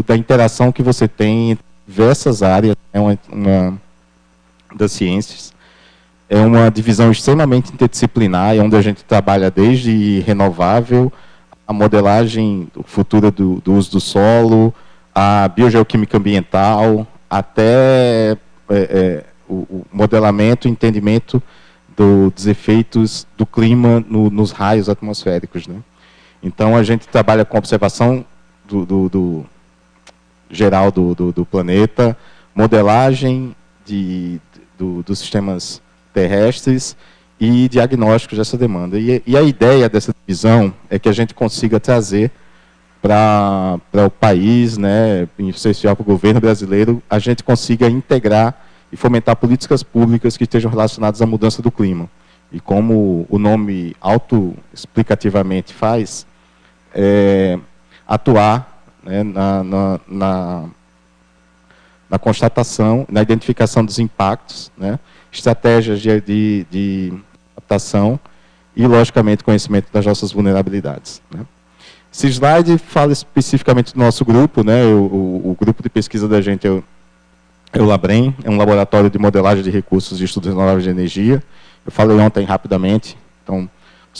da interação que você tem entre diversas áreas, é uma das ciências. É uma divisão extremamente interdisciplinar, onde a gente trabalha desde renovável, a modelagem futura do uso do solo, a biogeoquímica ambiental, até o modelamento e entendimento dos efeitos do clima nos raios atmosféricos, né? Então, a gente trabalha com observação geral do planeta, modelagem dos sistemas terrestres e diagnósticos dessa demanda. E a ideia dessa divisão é que a gente consiga trazer para o país, né, em especial para o governo brasileiro, a gente consiga integrar e fomentar políticas públicas que estejam relacionadas à mudança do clima. E como o nome autoexplicativamente faz, atuar, né, na constatação, na identificação dos impactos, né, estratégias de adaptação e, logicamente, conhecimento das nossas vulnerabilidades, né. Esse slide fala especificamente do nosso grupo, né, o grupo de pesquisa da gente é o Labrem, é um laboratório de modelagem de recursos e estudos renováveis de energia. Eu falei ontem rapidamente, então,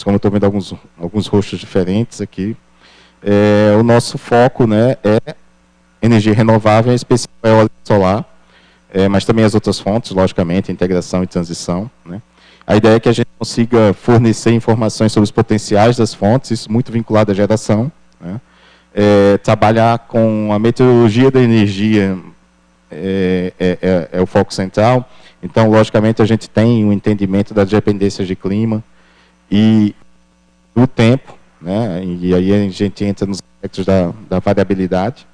como eu estou vendo alguns rostos diferentes aqui, o nosso foco, né, é energia renovável, em especial eólica e solar, mas também as outras fontes, logicamente, integração e transição, né. A ideia é que a gente consiga fornecer informações sobre os potenciais das fontes, isso muito vinculado à geração, né. Trabalhar com a meteorologia da energia é o foco central. Então, logicamente, a gente tem um entendimento das dependências de clima e do tempo, né, e aí a gente entra nos aspectos da variabilidade.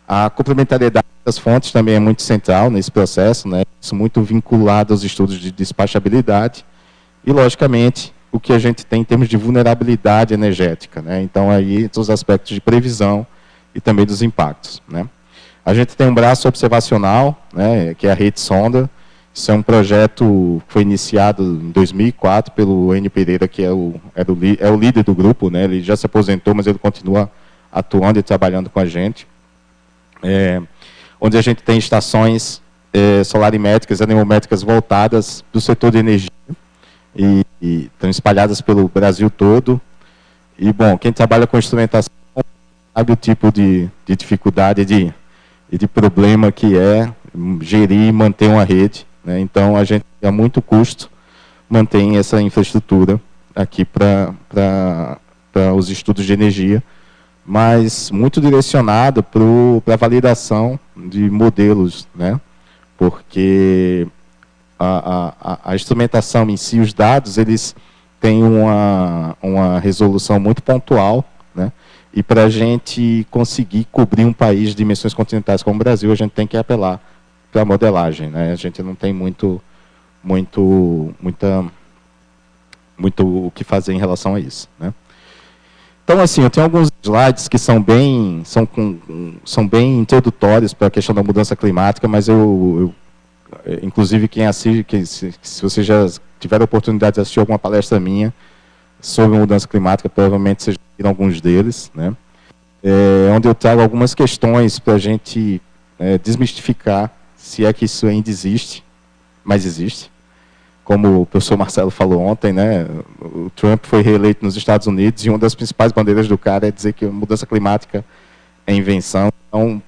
A complementariedade das fontes também é muito central nesse processo, né, isso muito vinculado aos estudos de despachabilidade e, logicamente, o que a gente tem em termos de vulnerabilidade energética, né, então aí os aspectos de previsão e também dos impactos, né. A gente tem um braço observacional, né, que é a Rede Sonda. Isso é um projeto que foi iniciado em 2004 pelo Enio Pereira, que é o líder do grupo, né, ele já se aposentou, mas ele continua atuando e trabalhando com a gente. Onde a gente tem estações solarimétricas, anemométricas voltadas do setor de energia e estão espalhadas pelo Brasil todo. E, bom, quem trabalha com instrumentação sabe o tipo de dificuldade e de problema que é gerir e manter uma rede, né? Então, a gente, a muito custo, mantém essa infraestrutura aqui para os estudos de energia, mas muito direcionado para a validação de modelos, né? Porque a instrumentação em si, os dados, eles têm uma resolução muito pontual, né? E para a gente conseguir cobrir um país de dimensões continentais como o Brasil, a gente tem que apelar para a modelagem, né? A gente não tem muito o que fazer em relação a isso, né? Então, assim, eu tenho alguns slides que são bem introdutórios para a questão da mudança climática, mas inclusive, quem assiste, se você já tiver a oportunidade de assistir alguma palestra minha sobre mudança climática, provavelmente vocês já viram alguns deles, né? Onde eu trago algumas questões para a gente desmistificar se é que isso ainda existe, mas existe. Como o professor Marcelo falou ontem, né, o Trump foi reeleito nos Estados Unidos e uma das principais bandeiras do cara é dizer que a mudança climática é invenção. Então,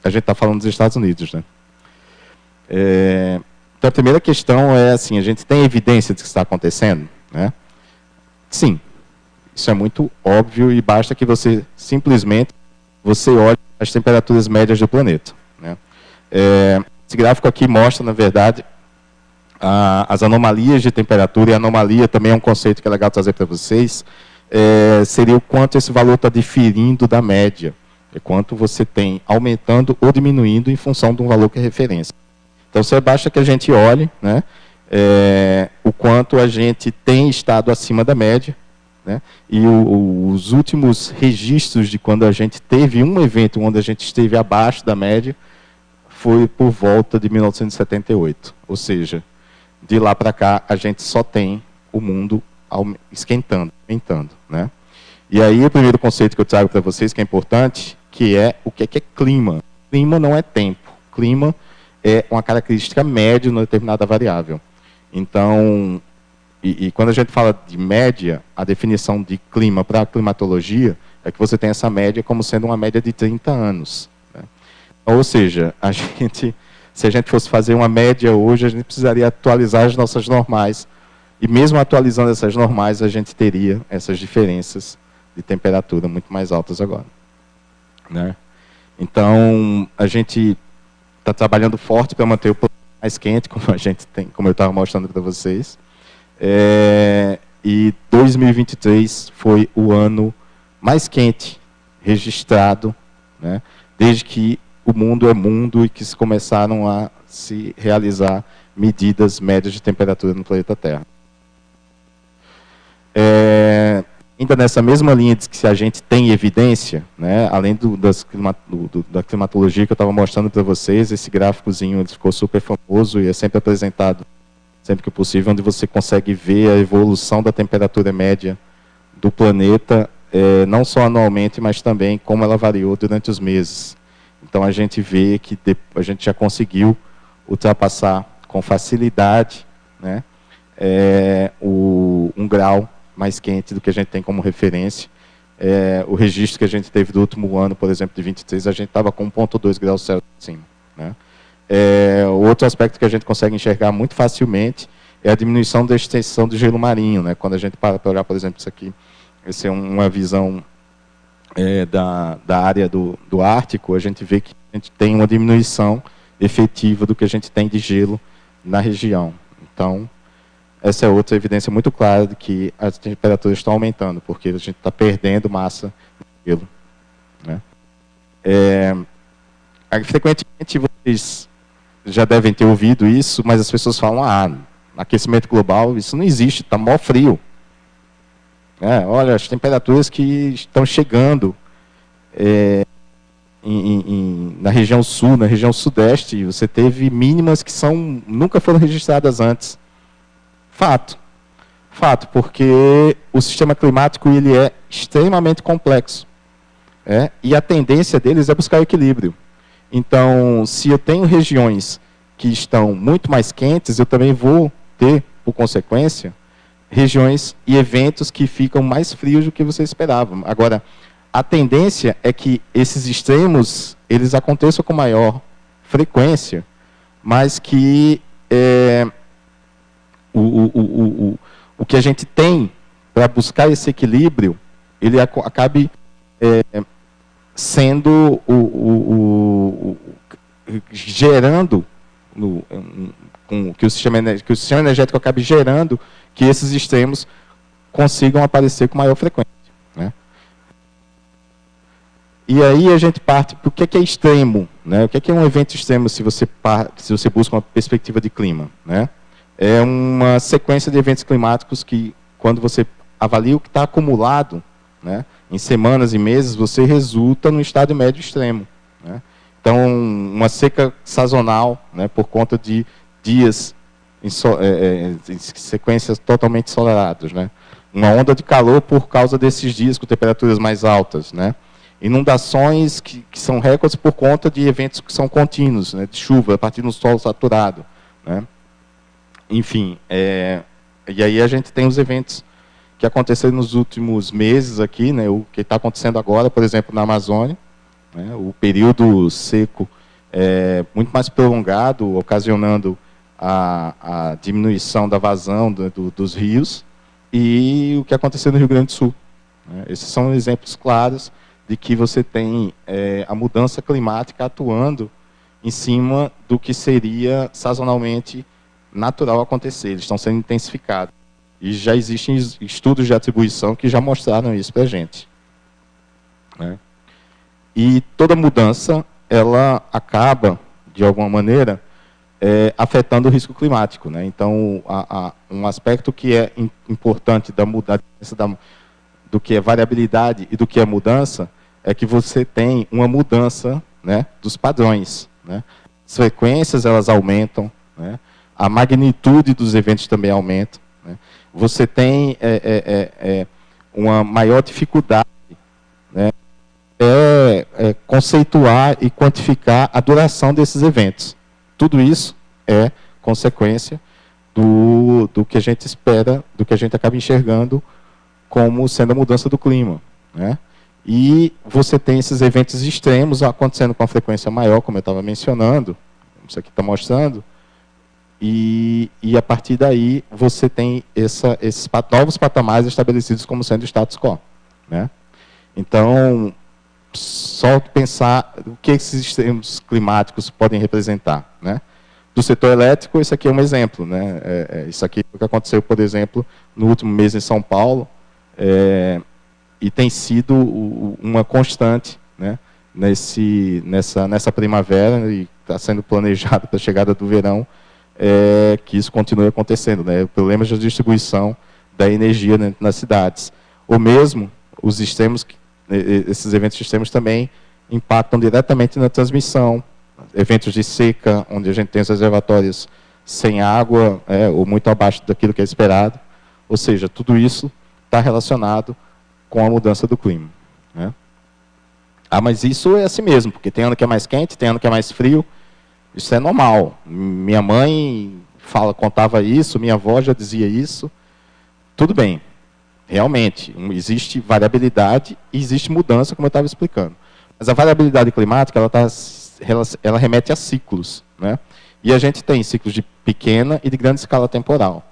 a gente está falando dos Estados Unidos, né? Então, a primeira questão é assim, a gente tem evidência de que está acontecendo, né? Sim, isso é muito óbvio e basta que você simplesmente olhe as temperaturas médias do planeta, né? Esse gráfico aqui mostra, na verdade, as anomalias de temperatura, e anomalia também é um conceito que é legal trazer para vocês, seria o quanto esse valor está diferindo da média, é quanto você tem aumentando ou diminuindo em função de um valor que é referência. Então, basta que a gente olhe, né, o quanto a gente tem estado acima da média, né, e os últimos registros de quando a gente teve um evento onde a gente esteve abaixo da média foi por volta de 1978, ou seja, de lá para cá, a gente só tem o mundo esquentando, aumentando, né? E aí, o primeiro conceito que eu trago para vocês, que é importante, que é o que é clima. Clima não é tempo. Clima é uma característica média numa determinada variável. Então, quando a gente fala de média, a definição de clima para a climatologia é que você tem essa média como sendo uma média de 30 anos. Né? Ou seja, se a gente fosse fazer uma média hoje, a gente precisaria atualizar as nossas normais. E mesmo atualizando essas normais, a gente teria essas diferenças de temperatura muito mais altas agora. Né? Então, a gente está trabalhando forte para manter o planeta mais quente, como eu estava mostrando para vocês. E 2023 foi o ano mais quente registrado, né, desde que o mundo é mundo e que se começaram a se realizar medidas médias de temperatura no planeta Terra. Ainda nessa mesma linha de que se a gente tem evidência, né, além da climatologia que eu estava mostrando para vocês, esse gráficozinho ele ficou super famoso e é sempre apresentado, sempre que possível, onde você consegue ver a evolução da temperatura média do planeta, não só anualmente, mas também como ela variou durante os meses. Então a gente vê que a gente já conseguiu ultrapassar com facilidade, né, um grau mais quente do que a gente tem como referência. O registro que a gente teve do último ano, por exemplo, de 23, a gente estava com 1,2 graus Celsius acima. Né? Outro aspecto que a gente consegue enxergar muito facilmente é a diminuição da extensão do gelo marinho. Né? Quando a gente para olhar, por exemplo, isso aqui, essa é uma visão da área do Ártico, a gente vê que a gente tem uma diminuição efetiva do que a gente tem de gelo na região. Então, essa é outra evidência muito clara de que as temperaturas estão aumentando, porque a gente está perdendo massa de gelo. Né? Frequentemente vocês já devem ter ouvido isso, mas as pessoas falam, aquecimento global, isso não existe, está mó frio. Olha, as temperaturas que estão chegando na região sul, na região sudeste, você teve mínimas que nunca foram registradas antes. Fato, porque o sistema climático ele é extremamente complexo. E a tendência deles é buscar equilíbrio. Então, se eu tenho regiões que estão muito mais quentes, eu também vou ter, por consequência, regiões e eventos que ficam mais frios do que você esperava. Agora, a tendência é que esses extremos eles aconteçam com maior frequência, mas que o que a gente tem para buscar esse equilíbrio, ele acabe sendo gerando que o sistema energético acabe gerando que esses extremos consigam aparecer com maior frequência. Né? E aí a gente parte para o que é extremo, né? O que é um evento extremo se você busca uma perspectiva de clima, né? É uma sequência de eventos climáticos que, quando você avalia o que está acumulado, né, em semanas e meses, você resulta no estado médio extremo. Né? Então, uma seca sazonal, né, por conta de dias em sequências totalmente ensolarados. Né? Uma onda de calor por causa desses dias com temperaturas mais altas. Né? Inundações que são recordes por conta de eventos que são contínuos, né, de chuva, a partir do solo saturado. Né? Enfim, e aí a gente tem os eventos que aconteceram nos últimos meses aqui, né, o que está acontecendo agora, por exemplo, na Amazônia, né, o período seco muito mais prolongado, ocasionando a diminuição da vazão dos rios, e o que aconteceu no Rio Grande do Sul. Né. Esses são exemplos claros de que você tem a mudança climática atuando em cima do que seria sazonalmente natural acontecer, eles estão sendo intensificados. E já existem estudos de atribuição que já mostraram isso para a gente. Né? E toda mudança, ela acaba, de alguma maneira, afetando o risco climático. Né? Então, um aspecto que é importante da mudança, do que é variabilidade e do que é mudança, é que você tem uma mudança, né, dos padrões. Né? As frequências, elas aumentam, né? A magnitude dos eventos também aumenta. Né? Você tem uma maior dificuldade, né, conceituar e quantificar a duração desses eventos. Tudo isso é consequência do que a gente espera, do que a gente acaba enxergando como sendo a mudança do clima, né? E você tem esses eventos extremos acontecendo com uma frequência maior, como eu estava mencionando, isso aqui está mostrando, e a partir daí você tem esses novos patamares estabelecidos como sendo status quo, né? Então, só pensar o que esses extremos climáticos podem representar, né? Do setor elétrico, isso aqui é um exemplo, né? Isso aqui é o que aconteceu, por exemplo, no último mês em São Paulo, e tem sido uma constante, né, nessa primavera, e está sendo planejado para a chegada do verão, que isso continue acontecendo, né? Problemas de distribuição da energia, né, nas cidades. Ou mesmo os extremos, esses eventos extremos também impactam diretamente na transmissão. Eventos de seca, onde a gente tem os reservatórios sem água, ou muito abaixo daquilo que é esperado. Ou seja, tudo isso está relacionado com a mudança do clima, né? Ah, mas isso é assim mesmo, porque tem ano que é mais quente, tem ano que é mais frio. Isso é normal. Minha mãe contava isso, minha avó já dizia isso. Tudo bem. Realmente, existe variabilidade e existe mudança, como eu estava explicando. Mas a variabilidade climática, ela remete a ciclos, né? E a gente tem ciclos de pequena e de grande escala temporal.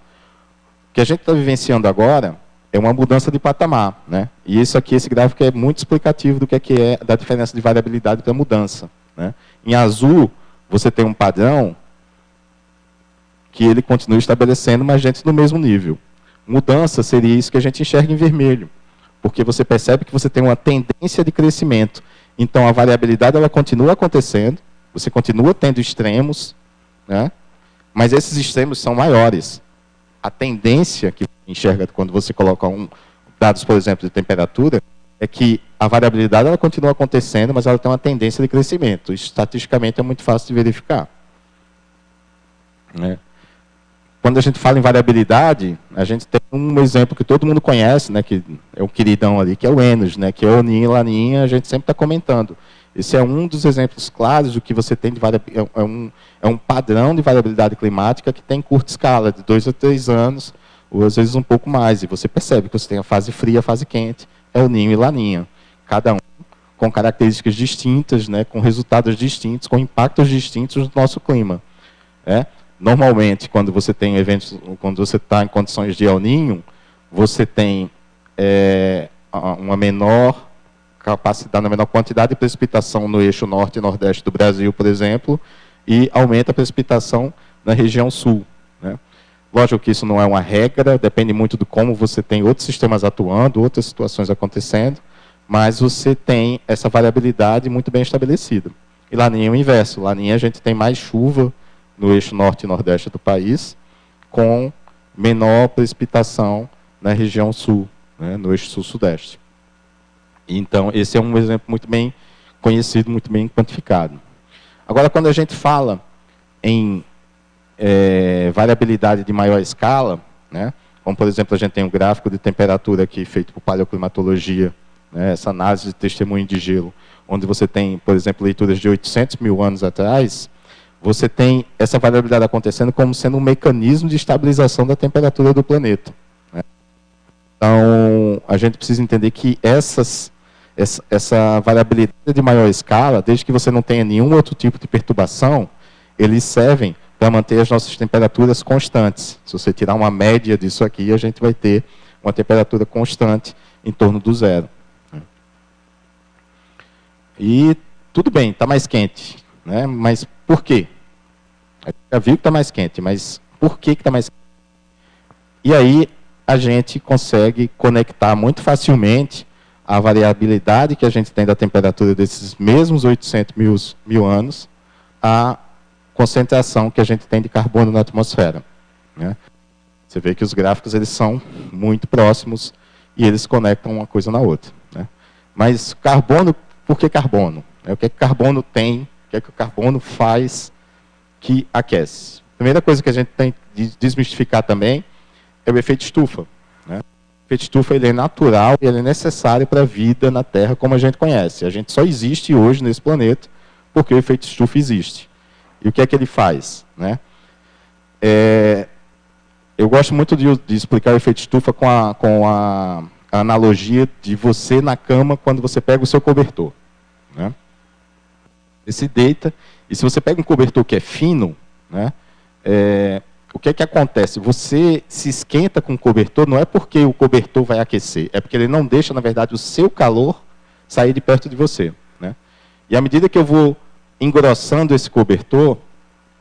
O que a gente está vivenciando agora é uma mudança de patamar, né? E isso aqui, esse gráfico é muito explicativo do que é da diferença de variabilidade para mudança, né? Em azul, você tem um padrão que ele continua estabelecendo, mas gente no mesmo nível. Mudança seria isso que a gente enxerga em vermelho, porque você percebe que você tem uma tendência de crescimento. Então, a variabilidade ela continua acontecendo, você continua tendo extremos, né? Mas esses extremos são maiores. A tendência que enxerga quando você coloca dados, por exemplo, de temperatura, é que a variabilidade ela continua acontecendo, mas ela tem uma tendência de crescimento. Isso, estatisticamente, é muito fácil de verificar, né? Quando a gente fala em variabilidade, a gente tem um exemplo que todo mundo conhece, né, que é o queridão ali, que é o Enos, né, que é o Ninho e Laninha, a gente sempre está comentando. Esse é um dos exemplos claros do que você tem de variabilidade, é um padrão de variabilidade climática que tem curta escala, de 2 a 3 anos, ou às vezes um pouco mais, e você percebe que você tem a fase fria e a fase quente, é o Ninho e Laninha. Cada um com características distintas, né, com resultados distintos, com impactos distintos no nosso clima, né? Normalmente, quando você tem eventos, quando você está em condições de El Niño, você tem uma menor capacidade, uma menor quantidade de precipitação no eixo norte e nordeste do Brasil, por exemplo, e aumenta a precipitação na região sul, né? Lógico que isso não é uma regra, depende muito de como você tem outros sistemas atuando, outras situações acontecendo, mas você tem essa variabilidade muito bem estabelecida. E Laninha é o inverso. Laninha a gente tem mais chuva no eixo norte e nordeste do país, com menor precipitação na região sul, né, no eixo sul-sudeste. Então, esse é um exemplo muito bem conhecido, muito bem quantificado. Agora, quando a gente fala em variabilidade de maior escala, né, como, por exemplo, a gente tem um gráfico de temperatura aqui feito por paleoclimatologia, né, essa análise de testemunho de gelo, onde você tem, por exemplo, leituras de 800 mil anos atrás, você tem essa variabilidade acontecendo como sendo um mecanismo de estabilização da temperatura do planeta, né? Então, a gente precisa entender que essa variabilidade de maior escala, desde que você não tenha nenhum outro tipo de perturbação, eles servem para manter as nossas temperaturas constantes. Se você tirar uma média disso aqui, a gente vai ter uma temperatura constante em torno do zero, né? E tudo bem, está mais quente, né? Mas por quê? A gente já viu que está mais quente, mas por que está mais quente? E aí a gente consegue conectar muito facilmente a variabilidade que a gente tem da temperatura desses mesmos 800 mil anos à concentração que a gente tem de carbono na atmosfera, né? Você vê que os gráficos eles são muito próximos e eles conectam uma coisa na outra, né? Mas carbono, por que carbono? O que é que carbono tem? O que é que o carbono faz que aquece? A primeira coisa que a gente tem de desmistificar também é o efeito estufa, né? O efeito estufa ele é natural e ele é necessário para a vida na Terra como a gente conhece. A gente só existe hoje nesse planeta porque o efeito estufa existe. E o que é que ele faz? Né? Eu gosto muito de explicar o efeito estufa com a analogia de você na cama quando você pega o seu cobertor. Né? Você se deita, e se você pega um cobertor que é fino, né, o que é que acontece? Você se esquenta com o cobertor, não é porque o cobertor vai aquecer, é porque ele não deixa, na verdade, o seu calor sair de perto de você. Né? E à medida que eu vou engrossando esse cobertor,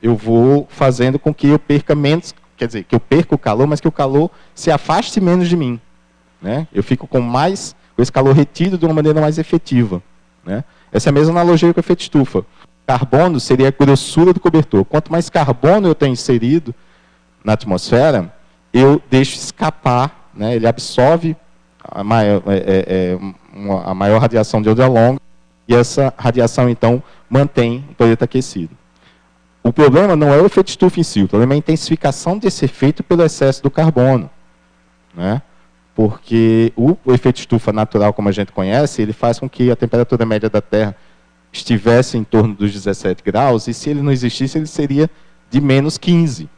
eu vou fazendo com que eu perca menos, quer dizer, que eu perca o calor, mas que o calor se afaste menos de mim. Né? Eu fico com esse calor retido de uma maneira mais efetiva. Né? Essa é a mesma analogia com o efeito estufa. Carbono seria a grossura do cobertor. Quanto mais carbono eu tenho inserido na atmosfera, eu deixo escapar, né? Ele absorve a maior radiação de onda longa, e essa radiação, então, mantém o planeta aquecido. O problema não é o efeito estufa em si, o problema é a intensificação desse efeito pelo excesso do carbono. Né? Porque o efeito estufa natural, como a gente conhece, ele faz com que a temperatura média da Terra estivesse em torno dos 17 graus, e se ele não existisse, ele seria de menos 15.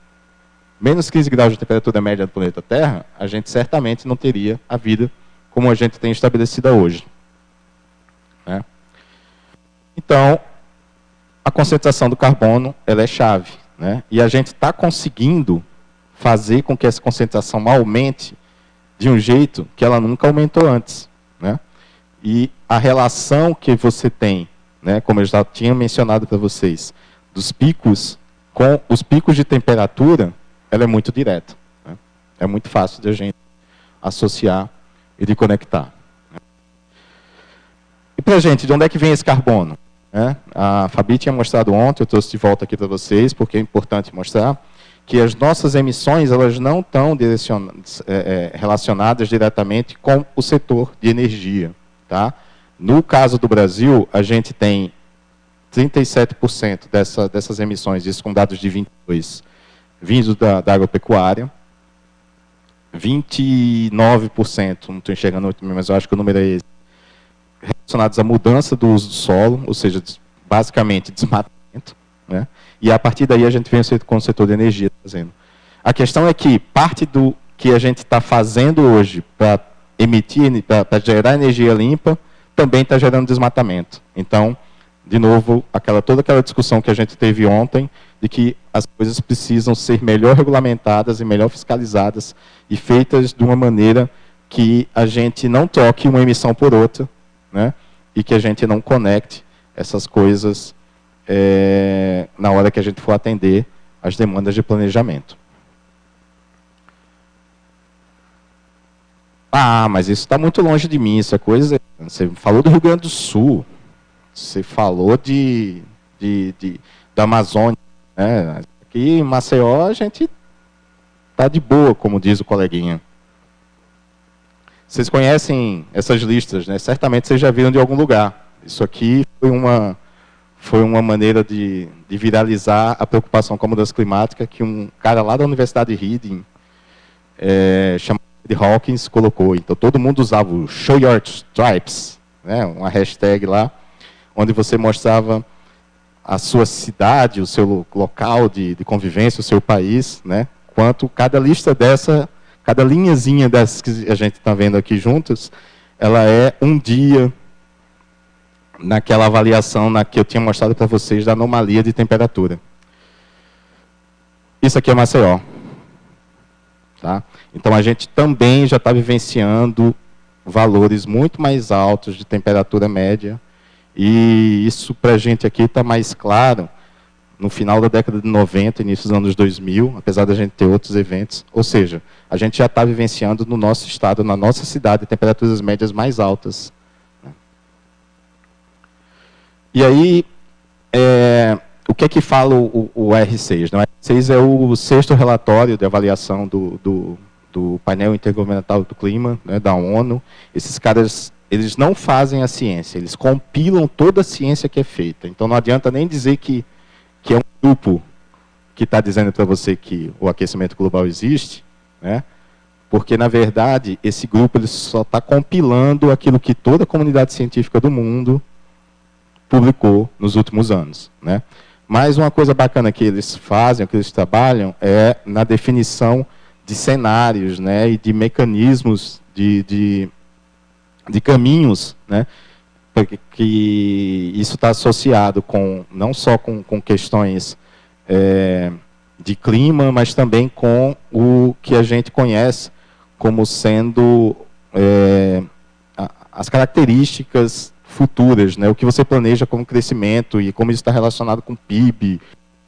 Menos 15 graus de temperatura média do planeta Terra, a gente certamente não teria a vida como a gente tem estabelecida hoje. Né? Então, a concentração do carbono ela é chave. Né? E a gente está conseguindo fazer com que essa concentração aumente de um jeito que ela nunca aumentou antes. Né? E a relação que você tem, né, como eu já tinha mencionado para vocês, dos picos com os picos de temperatura, ela é muito direta. Né? É muito fácil de a gente associar e de conectar. Né? E para a gente, de onde é que vem esse carbono? Né? A Fabi tinha mostrado ontem, eu trouxe de volta aqui para vocês, porque é importante mostrar que as nossas emissões elas não estão relacionadas diretamente com o setor de energia. Tá? No caso do Brasil, a gente tem 37% dessas emissões, isso com dados de 22, vindo da agropecuária, 29%, não estou enxergando muito, mas eu acho que o número é esse, relacionados à mudança do uso do solo, ou seja, basicamente desmatamento, né? E a partir daí a gente vem com o setor de energia fazendo. A questão é que parte do que a gente está fazendo hoje para emitir, para gerar energia limpa, também está gerando desmatamento. Então, de novo, toda aquela discussão que a gente teve ontem, de que as coisas precisam ser melhor regulamentadas e melhor fiscalizadas e feitas de uma maneira que a gente não troque uma emissão por outra, né? E que a gente não conecte essas coisas na hora que a gente for atender as demandas de planejamento. Ah, mas isso está muito longe de mim, isso é coisa... Você falou do Rio Grande do Sul, você falou da Amazônia, né? Aqui em Maceió a gente está de boa, como diz o coleguinha. Vocês conhecem essas listas, né? Certamente vocês já viram de algum lugar. Isso aqui foi uma maneira de viralizar a preocupação com a mudança climática que um cara lá da Universidade de Reading, chamado de Hawkins, colocou. Então todo mundo usava o Show Your Stripes, né? Uma hashtag lá, onde você mostrava a sua cidade, o seu local de convivência, o seu país, né? Quanto cada lista dessa, cada linhazinha dessas que a gente está vendo aqui juntas, ela é um dia naquela avaliação que eu tinha mostrado para vocês da anomalia de temperatura. Isso aqui é Maceió. Tá? Então a gente também já está vivenciando valores muito mais altos de temperatura média, e isso para a gente aqui está mais claro no final da década de 90, início dos anos 2000, apesar da gente ter outros eventos. Ou seja, a gente já está vivenciando no nosso estado, na nossa cidade, temperaturas médias mais altas. E aí, o que é que fala o R6? O R6 é o sexto relatório de avaliação do painel intergovernamental do clima, né, da ONU. Esses caras, eles não fazem a ciência, eles compilam toda a ciência que é feita. Então não adianta nem dizer que é um grupo que está dizendo para você que o aquecimento global existe, né, Porque, na verdade, esse grupo ele só está compilando aquilo que toda a comunidade científica do mundo publicou nos últimos anos, né? Mas uma coisa bacana que eles fazem, que eles trabalham, é na definição de cenários, né, e de mecanismos, de caminhos, né, que isso está associado com, não só com questões de clima, mas também com o que a gente conhece como sendo as características futuras, né, o que você planeja como crescimento e como isso está relacionado com o PIB,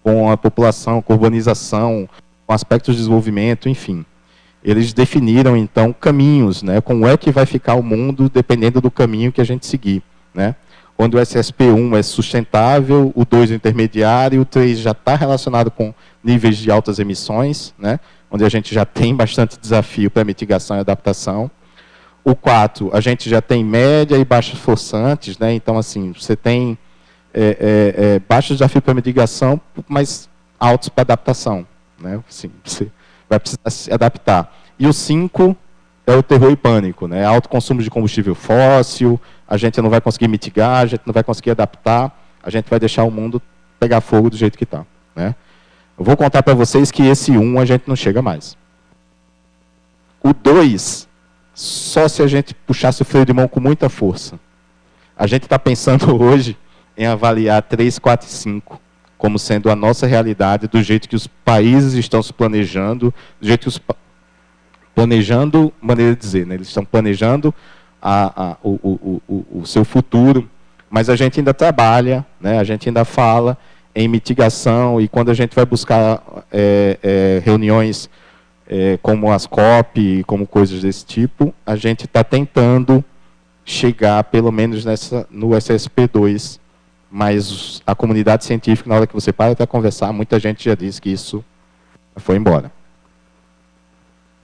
com a população, com a urbanização, com aspectos de desenvolvimento, enfim. Eles definiram, então, caminhos, né, como é que vai ficar o mundo dependendo do caminho que a gente seguir, né? Onde o SSP1 é sustentável, o 2 é intermediário, o 3 já está relacionado com níveis de altas emissões, né, onde a gente já tem bastante desafio para mitigação e adaptação. O 4, a gente já tem média e baixos forçantes, né? Então, assim, você tem baixo desafio para mitigação, mas altos para adaptação, né? Assim, você vai precisar se adaptar. E o 5 é o terror e pânico, né? Alto consumo de combustível fóssil, a gente não vai conseguir mitigar, a gente não vai conseguir adaptar, a gente vai deixar o mundo pegar fogo do jeito que está, né? Eu vou contar para vocês que esse 1 a gente não chega mais. O 2... só se a gente puxasse o freio de mão com muita força. A gente está pensando hoje em avaliar 3, 4 e 5 como sendo a nossa realidade, do jeito que os países estão se planejando, do jeito que os planejando, maneira de dizer, né? Eles estão planejando o seu futuro, mas a gente ainda trabalha, né? A gente ainda fala em mitigação, e quando a gente vai buscar reuniões como as COP, como coisas desse tipo, a gente está tentando chegar, pelo menos no SSP2, mas a comunidade científica, na hora que você para para conversar, muita gente já disse que isso foi embora.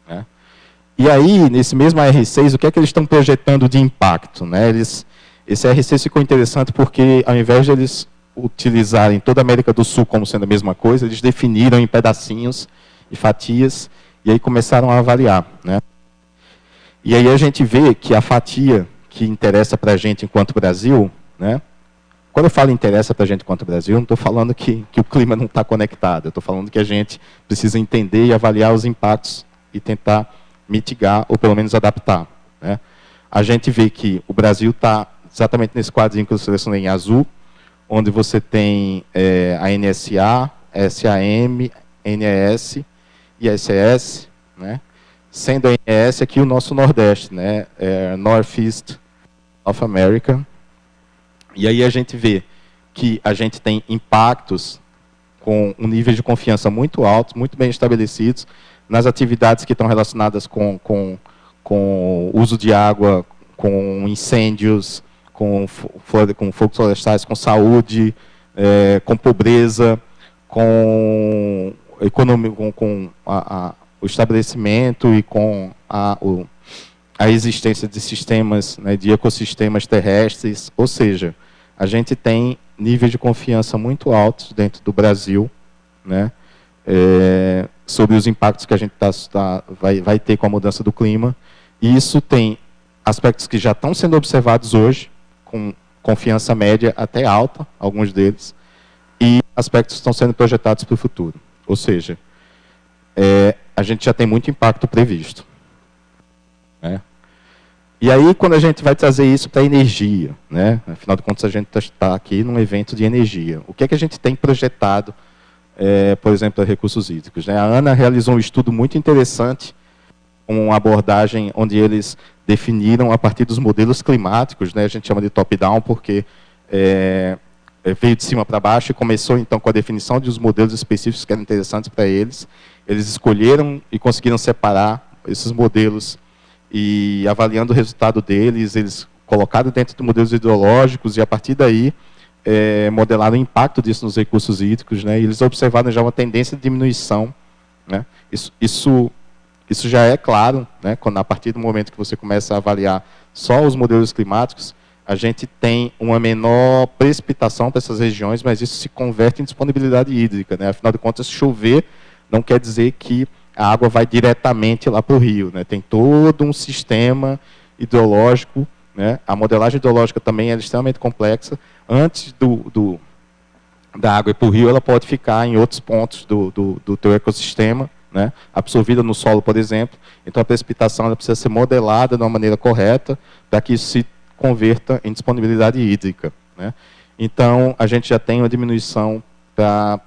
Né? E aí, nesse mesmo AR6, o que é que eles estão projetando de impacto? Né? Esse AR6 ficou interessante porque, ao invés de eles utilizarem toda a América do Sul como sendo a mesma coisa, eles definiram em pedacinhos e fatias, e aí começaram a avaliar, né? E aí a gente vê que a fatia que interessa para a gente enquanto Brasil, né? Quando eu falo interessa para a gente enquanto Brasil, eu não estou falando que o clima não está conectado, eu estou falando que a gente precisa entender e avaliar os impactos e tentar mitigar ou pelo menos adaptar, né? A gente vê que o Brasil está exatamente nesse quadrinho que eu selecionei em azul, onde você tem a NSA, SAM, NES e SES, né? Sendo a NES aqui o nosso Nordeste, né? Northeast of America. E aí a gente vê que a gente tem impactos com um nível de confiança muito alto, muito bem estabelecidos, nas atividades que estão relacionadas com uso de água, com incêndios, com fogos florestais, com saúde, com pobreza, com economia, com o estabelecimento e com a existência de sistemas, né, de ecossistemas terrestres. Ou seja, a gente tem níveis de confiança muito altos dentro do Brasil, né, sobre os impactos que a gente vai ter com a mudança do clima. E isso tem aspectos que já estão sendo observados hoje, com confiança média até alta, alguns deles, e aspectos que estão sendo projetados para o futuro. Ou seja, a gente já tem muito impacto previsto, né? E aí, quando a gente vai trazer isso para a energia, né? Afinal de contas, a gente está aqui num evento de energia. O que é que a gente tem projetado, por exemplo, para recursos hídricos, né? A ANA realizou um estudo muito interessante, com uma abordagem onde eles definiram a partir dos modelos climáticos, né? A gente chama de top-down porque veio de cima para baixo e começou então com a definição de os modelos específicos que eram interessantes para eles. Eles escolheram e conseguiram separar esses modelos e, avaliando o resultado deles, eles colocaram dentro de modelos hidrológicos e, a partir daí, modelaram o impacto disso nos recursos hídricos, né? E eles observaram já uma tendência de diminuição, né? Isso já é claro, né? A partir do momento que você começa a avaliar só os modelos climáticos, a gente tem uma menor precipitação para essas regiões, mas isso se converte em disponibilidade hídrica, né? Afinal de contas, chover não quer dizer que a água vai diretamente lá para o rio, né? Tem todo um sistema hidrológico, né? A modelagem hidrológica também é extremamente complexa. Antes da água ir para o rio, ela pode ficar em outros pontos do teu ecossistema, né? Absorvida no solo, por exemplo. Então, a precipitação ela precisa ser modelada de uma maneira correta para que isso se converta em disponibilidade hídrica, né? Então, a gente já tem uma diminuição da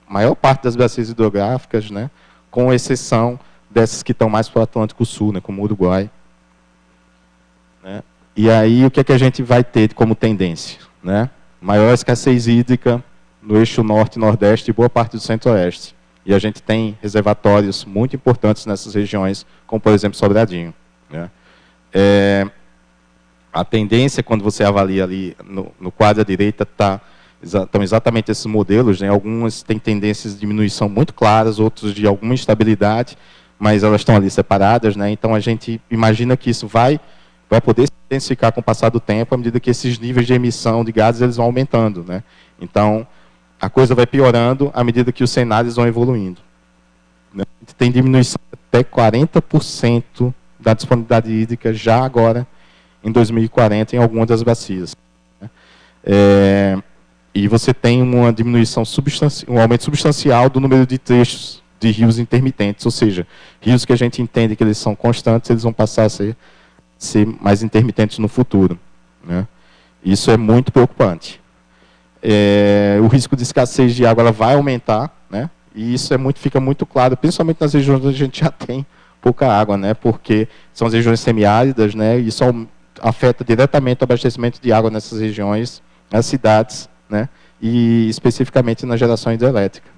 maior parte das bacias hidrográficas, né? Com exceção dessas que estão mais para o Atlântico Sul, né? Como o Uruguai, né? E aí, o que é que a gente vai ter como tendência, né? Maior escassez hídrica no eixo norte e nordeste e boa parte do centro-oeste. E a gente tem reservatórios muito importantes nessas regiões, como, por exemplo, Sobradinho, né? A tendência, quando você avalia ali no quadro à direita, estão exatamente esses modelos, né? Algumas têm tendências de diminuição muito claras, outros de alguma instabilidade, mas elas estão ali separadas, né? Então, a gente imagina que isso vai poder se intensificar com o passar do tempo, à medida que esses níveis de emissão de gases eles vão aumentando, né? Então, a coisa vai piorando à medida que os cenários vão evoluindo, né? Tem diminuição até 40% da disponibilidade hídrica já agora, em 2040, em algumas das bacias, né? E você tem uma diminuição um aumento substancial do número de trechos de rios intermitentes, ou seja, rios que a gente entende que eles são constantes, eles vão passar a ser mais intermitentes no futuro, né? Isso é muito preocupante. O risco de escassez de água ela vai aumentar, né? E isso fica muito claro, principalmente nas regiões onde a gente já tem pouca água, né? Porque são as regiões semiáridas, né? E isso afeta diretamente o abastecimento de água nessas regiões, nas cidades, né? E especificamente na geração hidrelétrica.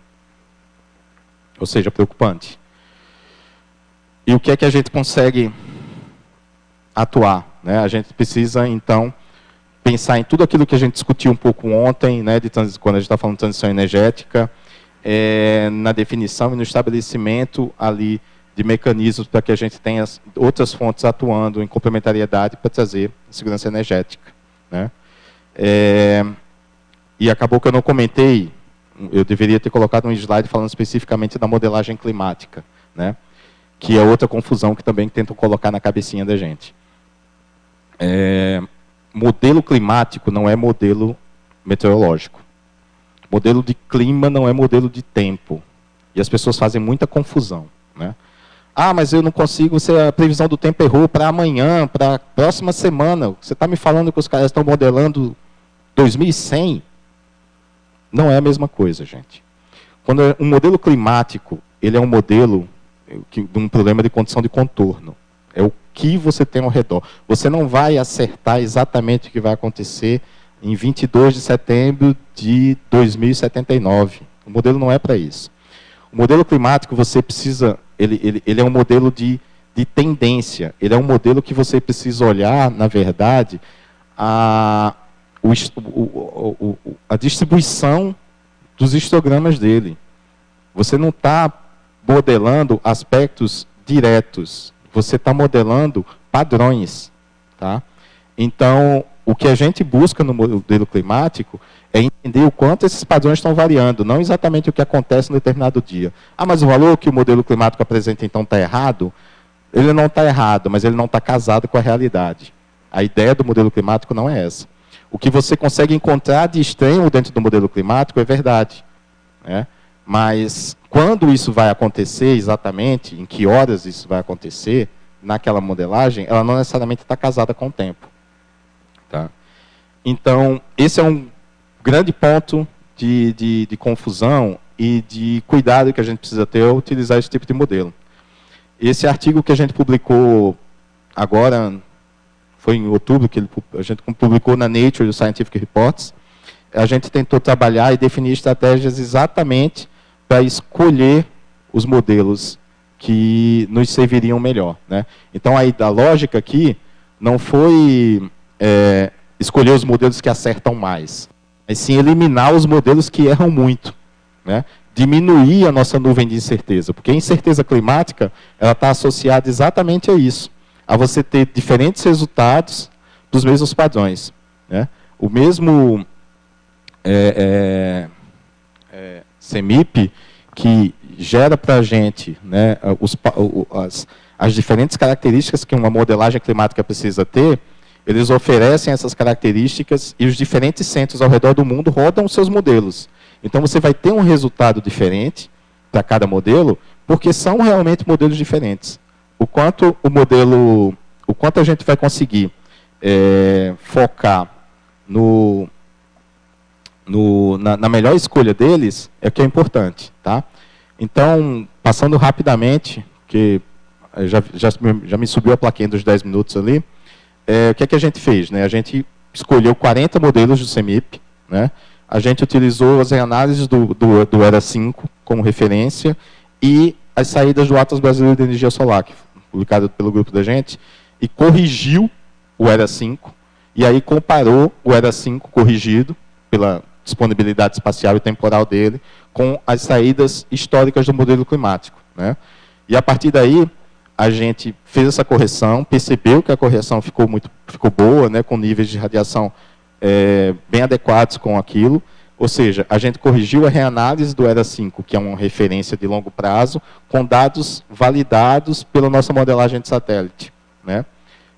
Ou seja, preocupante. E o que é que a gente consegue atuar, né? A gente precisa, então, pensar em tudo aquilo que a gente discutiu um pouco ontem, né, quando a gente está falando de transição energética, na definição e no estabelecimento ali de mecanismos para que a gente tenha outras fontes atuando em complementariedade para trazer segurança energética, né? E acabou que eu não comentei, eu deveria ter colocado um slide falando especificamente da modelagem climática, né? Que é outra confusão que também tentam colocar na cabecinha da gente. Modelo climático não é modelo meteorológico. Modelo de clima não é modelo de tempo. E as pessoas fazem muita confusão, né? Ah, mas eu não consigo, a previsão do tempo errou para amanhã, para a próxima semana. Você está me falando que os caras estão modelando 2100? Não é a mesma coisa, gente. Quando um modelo climático, ele é um modelo de um problema de condição de contorno. É o que você tem ao redor. Você não vai acertar exatamente o que vai acontecer em 22 de setembro de 2079. O modelo não é para isso. O modelo climático, você precisa... Ele é um modelo de tendência. Ele é um modelo que você precisa olhar, na verdade, a distribuição dos histogramas dele. Você não está modelando aspectos diretos. Você está modelando padrões, tá? Então, o que a gente busca no modelo climático é entender o quanto esses padrões estão variando, não exatamente o que acontece no determinado dia. Ah, mas o valor que o modelo climático apresenta, então, está errado? Ele não está errado, mas ele não está casado com a realidade. A ideia do modelo climático não é essa. O que você consegue encontrar de extremo dentro do modelo climático é verdade, né? Mas quando isso vai acontecer exatamente, em que horas isso vai acontecer, naquela modelagem, ela não necessariamente está casada com o tempo, tá? Então, esse é um grande ponto de confusão e de cuidado que a gente precisa ter ao utilizar esse tipo de modelo. Esse artigo que a gente publicou agora, foi em outubro, que a gente publicou na Nature Scientific Reports, a gente tentou trabalhar e definir estratégias exatamente para escolher os modelos que nos serviriam melhor, né? Então, aí, a lógica aqui não foi escolher os modelos que acertam mais, mas sim eliminar os modelos que erram muito, né? Diminuir a nossa nuvem de incerteza, porque a incerteza climática ela está associada exatamente a isso, a você ter diferentes resultados dos mesmos padrões, né? O mesmo CEMIP, que gera para a gente, né, as diferentes características que uma modelagem climática precisa ter, eles oferecem essas características e os diferentes centros ao redor do mundo rodam os seus modelos. Então, você vai ter um resultado diferente para cada modelo, porque são realmente modelos diferentes. O quanto a gente vai conseguir focar na melhor escolha deles é o que é importante. Tá? Então, passando rapidamente, que já me subiu a plaquinha dos 10 minutos ali, o que é que a gente fez? Né? A gente escolheu 40 modelos do CEMIP, né? A gente utilizou as análises do ERA 5 como referência e as saídas do Atlas Brasileiro de Energia Solar, que foi publicado pelo grupo da gente, e corrigiu o ERA 5, e aí comparou o ERA 5 corrigido pela disponibilidade espacial e temporal dele com as saídas históricas do modelo climático. Né? E a partir daí, a gente fez essa correção, percebeu que a correção ficou boa, né, com níveis de radiação bem adequados com aquilo, ou seja, a gente corrigiu a reanálise do ERA 5, que é uma referência de longo prazo, com dados validados pela nossa modelagem de satélite. Né?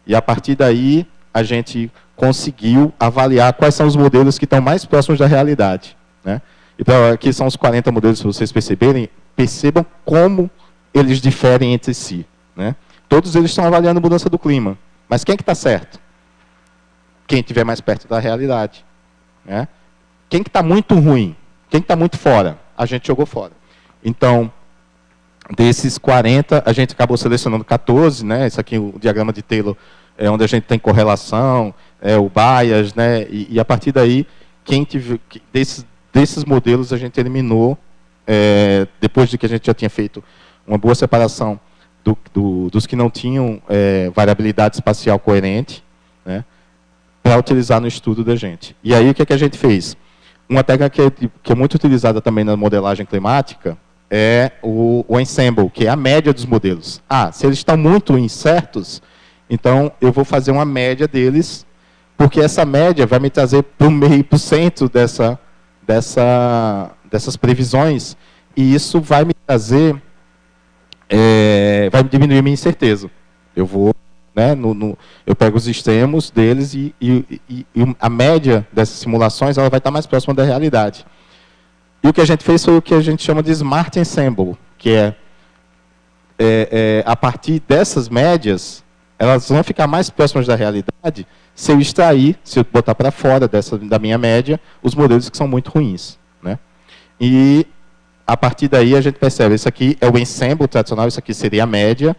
E a partir daí, a gente conseguiu avaliar quais são os modelos que estão mais próximos da realidade. Né? Então, aqui são os 40 modelos, se vocês percebam como eles diferem entre si. Né? Todos eles estão avaliando a mudança do clima. Mas quem é que está certo? Quem estiver mais perto da realidade. Né? Quem que está muito ruim? Quem que está muito fora? A gente jogou fora. Então, desses 40, a gente acabou selecionando 14. Né? Esse aqui, o diagrama de Taylor, é onde a gente tem correlação, o bias, né? E a partir daí, desses modelos, a gente eliminou, depois de que a gente já tinha feito uma boa separação dos que não tinham variabilidade espacial coerente, né, para utilizar no estudo da gente. E aí, o que é que a gente fez? Uma técnica que é muito utilizada também na modelagem climática é o ensemble, que é a média dos modelos. Se eles estão muito incertos, então eu vou fazer uma média deles, porque essa média vai me trazer para o 0,5% dessas previsões, e isso vai me trazer... vai diminuir a minha incerteza. Eu vou, né, eu pego os extremos deles e a média dessas simulações ela vai estar mais próxima da realidade. E o que a gente fez foi o que a gente chama de Smart Ensemble, que a partir dessas médias, elas vão ficar mais próximas da realidade se eu extrair, se eu botar para fora da minha média, os modelos que são muito ruins. Né? E a partir daí a gente percebe, isso aqui é o ensemble tradicional, isso aqui seria a média,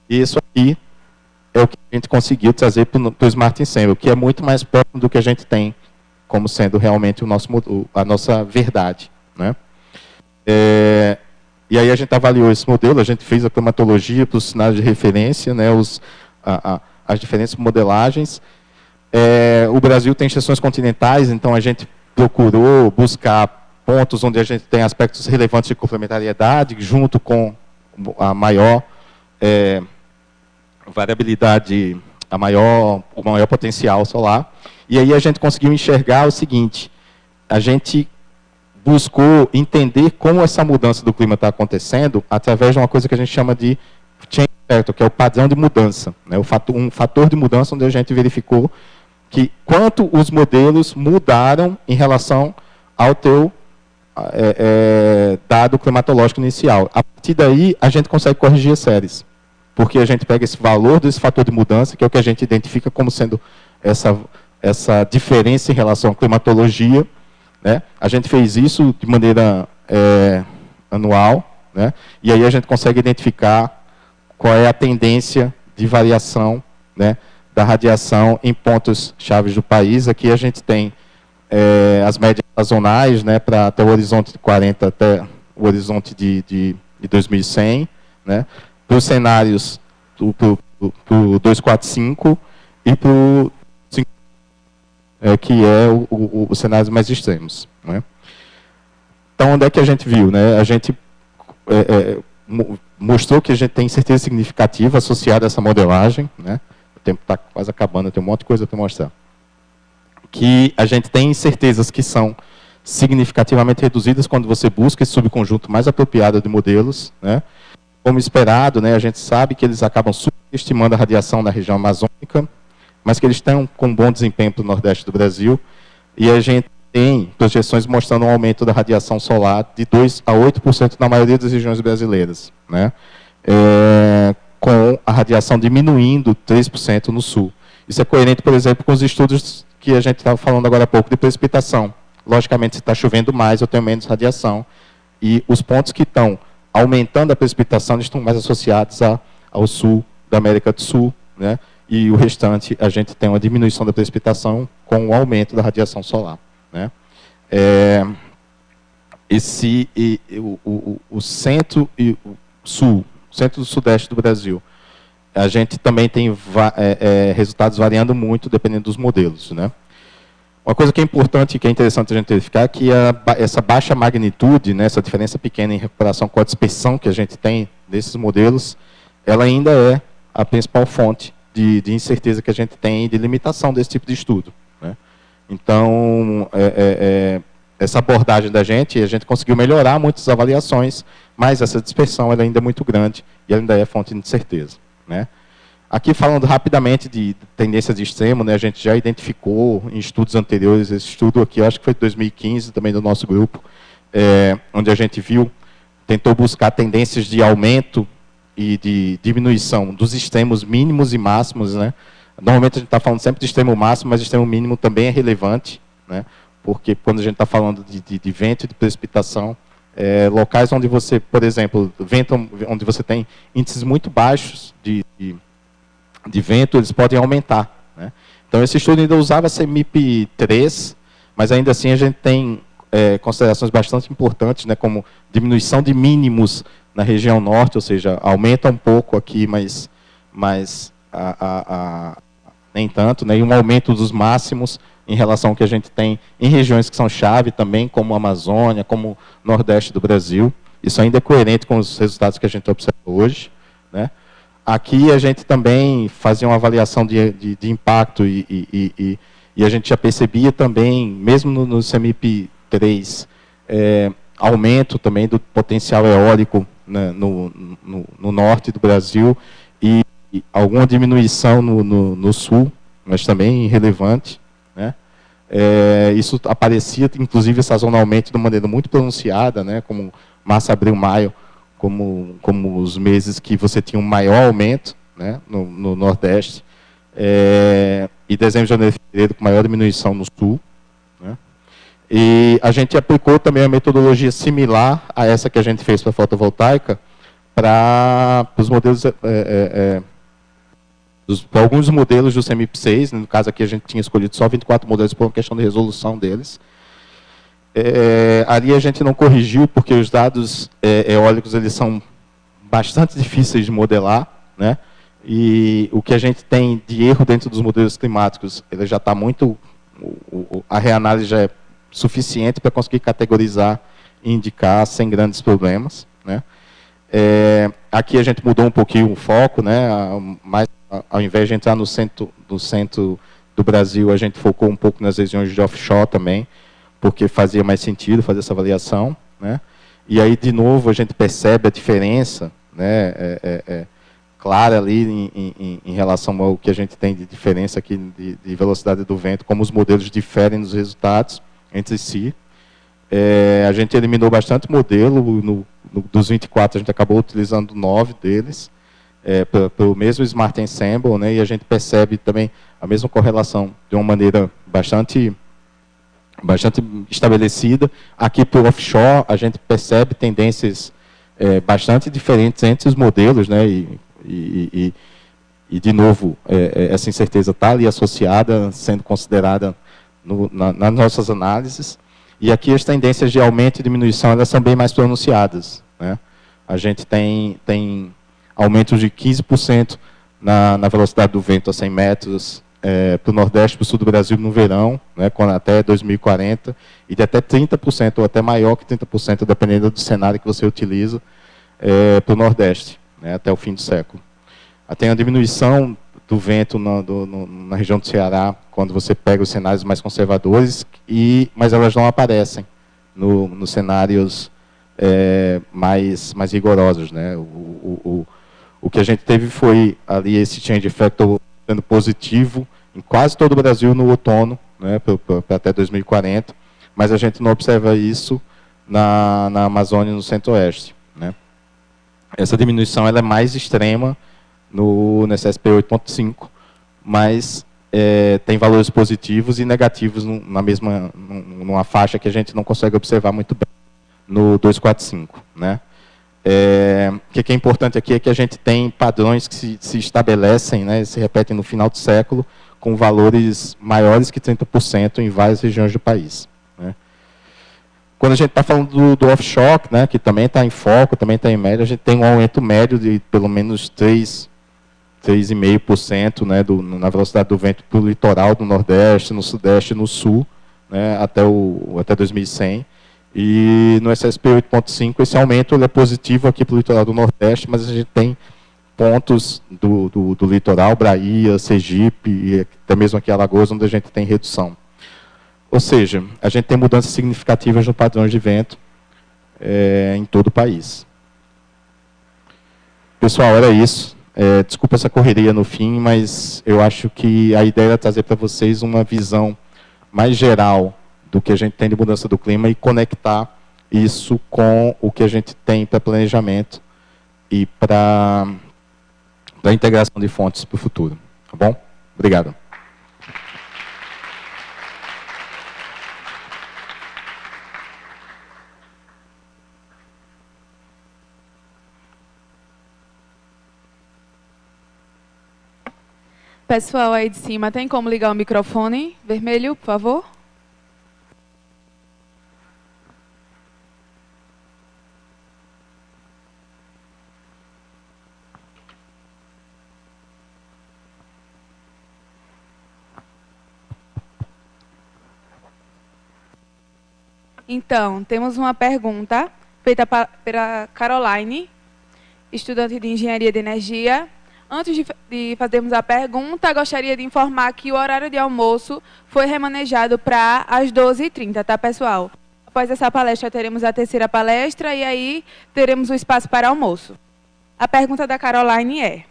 e isso aqui é o que a gente conseguiu trazer para o Smart Ensemble, que é muito mais próximo do que a gente tem como sendo realmente a nossa verdade. Né? E aí a gente avaliou esse modelo, a gente fez a climatologia para os sinais de referência, né, as diferentes modelagens. O Brasil tem extensões continentais, então a gente procurou buscar pontos onde a gente tem aspectos relevantes de complementariedade, junto com a maior variabilidade, o maior potencial solar. E aí a gente conseguiu enxergar o seguinte: a gente buscou entender como essa mudança do clima está acontecendo através de uma coisa que a gente chama de change factor, que é o padrão de mudança. Né? Um fator de mudança onde a gente verificou que quanto os modelos mudaram em relação ao teu dado climatológico inicial. A partir daí, a gente consegue corrigir as séries, porque a gente pega esse valor desse fator de mudança, que é o que a gente identifica como sendo essa diferença em relação à climatologia. Né? A gente fez isso de maneira anual, né? E aí a gente consegue identificar qual é a tendência de variação, né, da radiação em pontos chaves do país. Aqui a gente tem as médias sazonais, né, para até o horizonte de 40, até o horizonte de 2100, né, para os cenários para o 245 e para o 5, que é os cenários mais extremos. Né. Então, onde é que a gente viu? Né? A gente mostrou que a gente tem certeza significativa associada a essa modelagem. Né? O tempo está quase acabando, eu tenho um monte de coisa para mostrar. Que a gente tem certezas que são significativamente reduzidas quando você busca esse subconjunto mais apropriado de modelos, né? Como esperado, né, a gente sabe que eles acabam subestimando a radiação na região amazônica, mas que eles estão com bom desempenho para o Nordeste do Brasil, e a gente tem projeções mostrando um aumento da radiação solar de 2 a 8% na maioria das regiões brasileiras, né? Com a radiação diminuindo 3% no sul. Isso é coerente, por exemplo, com os estudos que a gente estava falando agora há pouco de precipitação. Logicamente, se está chovendo mais, eu tenho menos radiação, e os pontos que estão aumentando a precipitação eles estão mais associados ao sul da América do Sul, né? E o restante, a gente tem uma diminuição da precipitação com o aumento da radiação solar, né? O centro e o sul, centro do sudeste do Brasil, a gente também tem resultados variando muito dependendo dos modelos, né? Uma coisa que é importante e que é interessante a gente verificar é que essa baixa magnitude, né, essa diferença pequena em comparação com a dispersão que a gente tem desses modelos, ela ainda é a principal fonte de incerteza que a gente tem de limitação desse tipo de estudo, né? Então, essa abordagem da gente, a gente conseguiu melhorar muitas avaliações, mas essa dispersão ela ainda é muito grande e ainda é fonte de incerteza, né? Aqui, falando rapidamente de tendência de extremo, né, a gente já identificou em estudos anteriores, esse estudo aqui, acho que foi de 2015, também do nosso grupo, onde a gente tentou buscar tendências de aumento e de diminuição dos extremos mínimos e máximos, né? Normalmente a gente está falando sempre de extremo máximo, mas o extremo mínimo também é relevante, né? Porque quando a gente está falando de vento e de precipitação, locais onde você, por exemplo, onde você tem índices muito baixos de vento, eles podem aumentar, né? Então, esse estudo ainda usava CMIP3, mas ainda assim a gente tem considerações bastante importantes, né, como diminuição de mínimos na região norte, ou seja, aumenta um pouco aqui, mas nem tanto, né, e um aumento dos máximos em relação ao que a gente tem em regiões que são chave também, como a Amazônia, como o Nordeste do Brasil. Isso ainda é coerente com os resultados que a gente observa hoje, né? Aqui a gente também fazia uma avaliação de impacto e a gente já percebia também, mesmo no CMIP3, aumento também do potencial eólico, né, no norte do Brasil e alguma diminuição no sul, mas também relevante, né? Isso aparecia, inclusive, sazonalmente de uma maneira muito pronunciada, né, como março, abril, maio, como os meses que você tinha um maior aumento, né, no Nordeste, e dezembro, janeiro e fevereiro com maior diminuição no Sul, né. E a gente aplicou também a metodologia similar a essa que a gente fez para a fotovoltaica, para os modelos, para alguns modelos do CMIP6, no caso aqui a gente tinha escolhido só 24 modelos por uma questão de resolução deles. Ali a gente não corrigiu, porque os dados eólicos eles são bastante difíceis de modelar, né? E o que a gente tem de erro dentro dos modelos climáticos, ele já está muito... A reanálise já é suficiente para conseguir categorizar e indicar sem grandes problemas, né? Aqui a gente mudou um pouquinho o foco, né? Mas, ao invés de entrar no centro do Brasil, a gente focou um pouco nas regiões de offshore também, porque fazia mais sentido fazer essa avaliação, né? E aí, de novo, a gente percebe a diferença, né, clara ali em relação ao que a gente tem de diferença aqui de velocidade do vento, como os modelos diferem nos resultados entre si. A gente eliminou bastante modelo, dos 24 a gente acabou utilizando 9 deles, pelo mesmo Smart Ensemble, né, e a gente percebe também a mesma correlação de uma maneira bastante estabelecida. Aqui para o offshore, a gente percebe tendências bastante diferentes entre os modelos, né, e de novo, essa incerteza está ali associada, sendo considerada nas nossas análises. E aqui as tendências de aumento e diminuição elas são bem mais pronunciadas, né? A gente tem aumentos de 15% na velocidade do vento a 100 metros, para o Nordeste, para o Sul do Brasil no verão, né, até 2040, e de até 30%, ou até maior que 30%, dependendo do cenário que você utiliza, para o Nordeste, né, até o fim do século. Tem a diminuição do vento na região do Ceará, quando você pega os cenários mais conservadores, mas elas não aparecem, nos cenários mais rigorosos, né? O que a gente teve foi ali esse change factor sendo positivo em quase todo o Brasil no outono, né, para até 2040, mas a gente não observa isso na Amazônia, no Centro-Oeste, né? Essa diminuição ela é mais extrema no SSP 8.5, mas tem valores positivos e negativos numa faixa que a gente não consegue observar muito bem no 245, né? O que é importante aqui é que a gente tem padrões que se estabelecem, né, se repetem no final do século, com valores maiores que 30% em várias regiões do país, né? Quando a gente está falando do offshore, né, que também está em foco, também está em média, a gente tem um aumento médio de pelo menos 3,5%, né, na velocidade do vento para o litoral do Nordeste, no Sudeste e no Sul, né, até 2100. E no SSP 8.5 esse aumento é positivo aqui para o litoral do Nordeste, mas a gente tem pontos do litoral, Bahia, Sergipe e até mesmo aqui Alagoas, onde a gente tem redução. Ou seja, a gente tem mudanças significativas no padrão de vento em todo o país. Pessoal, era isso. Desculpa essa correria no fim, mas eu acho que a ideia é trazer para vocês uma visão mais geral do que a gente tem de mudança do clima e conectar isso com o que a gente tem para planejamento e para a integração de fontes para o futuro. Tá bom? Obrigado. Pessoal aí de cima, tem como ligar o microfone? Vermelho, por favor. Então, temos uma pergunta feita pela Caroline, estudante de Engenharia de Energia. Antes de fazermos a pergunta, gostaria de informar que o horário de almoço foi remanejado para as 12h30, tá, pessoal? Após essa palestra, teremos a terceira palestra e aí teremos o espaço para almoço. A pergunta da Caroline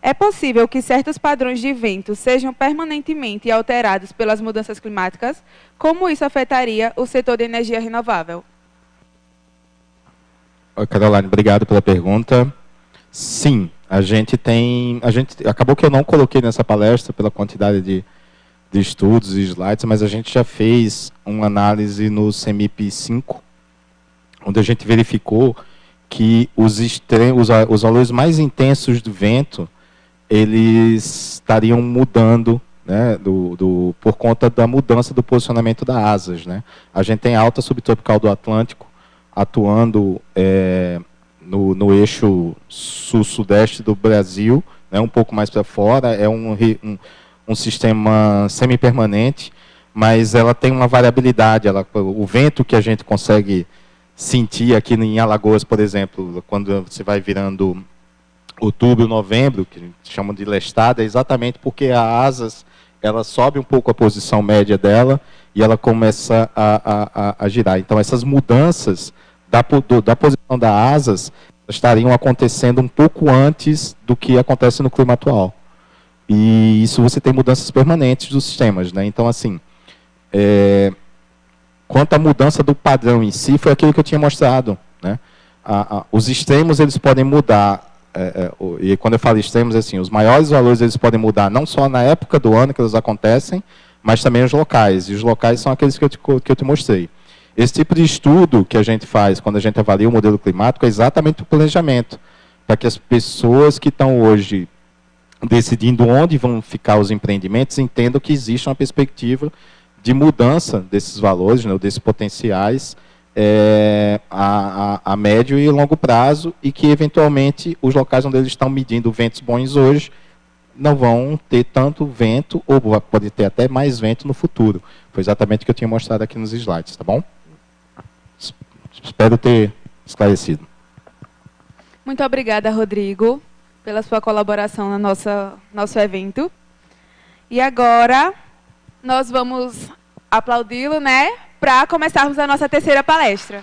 é possível que certos padrões de vento sejam permanentemente alterados pelas mudanças climáticas? Como isso afetaria o setor de energia renovável? Oi, Caroline, obrigado pela pergunta. Sim, acabou que eu não coloquei nessa palestra pela quantidade de estudos e slides, mas a gente já fez uma análise no CEMIP 5, onde a gente verificou que os valores mais intensos do vento eles estariam mudando, né, por conta da mudança do posicionamento das asas, né? A gente tem a alta subtropical do Atlântico atuando no eixo sul-sudeste do Brasil, né, um pouco mais para fora, é um sistema semi-permanente, mas ela tem uma variabilidade. O vento que a gente consegue sentir aqui em Alagoas, por exemplo, quando você vai virando outubro, novembro, que a gente chama de lestada, é exatamente porque as asas, ela sobe um pouco a posição média dela e ela começa a girar. Então, essas mudanças da posição das asas estariam acontecendo um pouco antes do que acontece no clima atual. E isso você tem mudanças permanentes dos sistemas, né? Então, assim, quanto à mudança do padrão em si, foi aquilo que eu tinha mostrado, né? Os extremos, eles podem mudar. E quando eu falo extremos, assim, os maiores valores eles podem mudar não só na época do ano que eles acontecem, mas também os locais. E os locais são aqueles que eu te mostrei. Esse tipo de estudo que a gente faz quando a gente avalia o modelo climático é exatamente o planejamento, para que as pessoas que estão hoje decidindo onde vão ficar os empreendimentos entendam que existe uma perspectiva de mudança desses valores, né, desses potenciais, a médio e longo prazo, e que, eventualmente, os locais onde eles estão medindo ventos bons hoje não vão ter tanto vento, ou pode ter até mais vento no futuro. Foi exatamente o que eu tinha mostrado aqui nos slides, tá bom? Espero ter esclarecido. Muito obrigada, Rodrigo, pela sua colaboração no nosso evento. E agora, nós vamos aplaudi-lo, né? para começarmos a nossa terceira palestra.